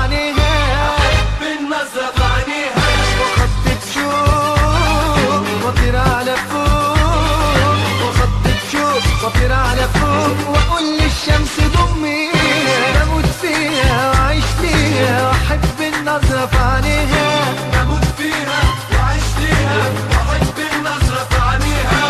عينيها، أحب النظرة في عينيها، وخطف شوق وطير على فوق، وخطف شوق وطير على فوق، واقول للشمس ضميها، بموت فيها وعيش فيها واحب النظرة في عينيها. بموت فيها وعيش فيها وأحب النظرة في عينيها.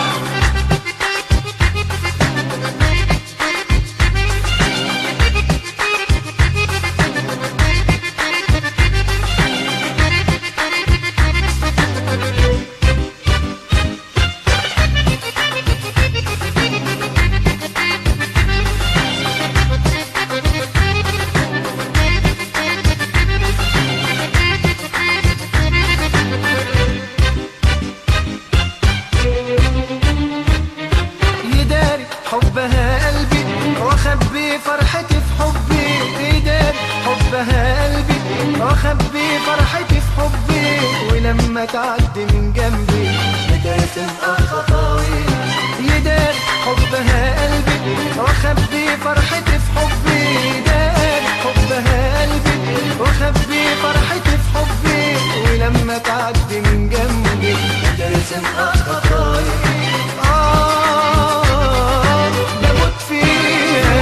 يداري حبها قلبي واخبي فرحتي في حبي، يداري حبها قلبي واخبي فرحتي في حبي، ولما تعدي من جنبي بترسم خطاوي. يداري حبها قلبي واخبي فرحتي في حبي، يداري حبها قلبي واخبي فرحتي في حبي، ولما تعدي من جنبي بترسم خطاوي. بموت فيها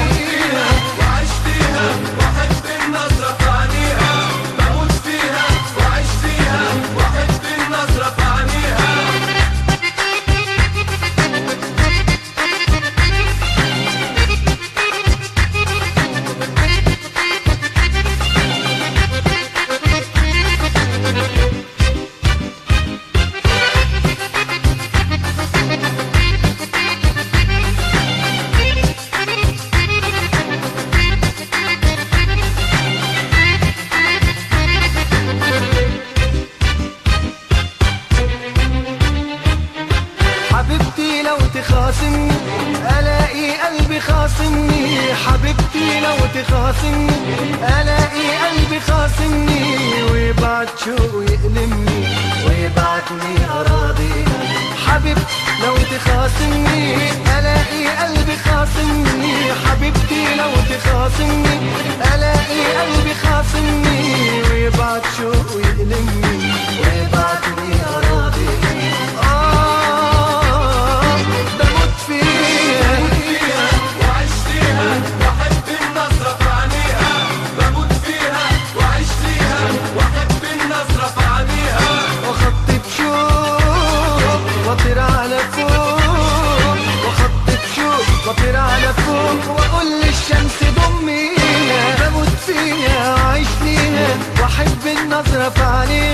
وعيش فيها وأحب النظرة في عينيها. بموت فيها وعيش فيها وأحب النظرة في عينيها. حبيبتي لو تخاصمني الاقي قلبي خاصمني، حبيبتي لو تخاصمني الاقي قلبي خاصمني، ويبعت شوق يألمني ويبعتني اراضي. حبيبتي لو تخاصمني الاقي قلبي خاصمني، حبيبتي لو تخاصمني الاقي قلبي خاصمني، ويبعت شوق يألمني ويبعتني اراضي. بموت فيها وعيش فيها وأحب النظرة في عينيها. بموت فيها وعيش فيها وأحب النظرة في عينيها. وخطف شوق وطير على فوق، وخطف شوق وطير على فوق، واقول للشمس ضميها، بموت فيها وعيش فيها واحب النظرة في عينيها.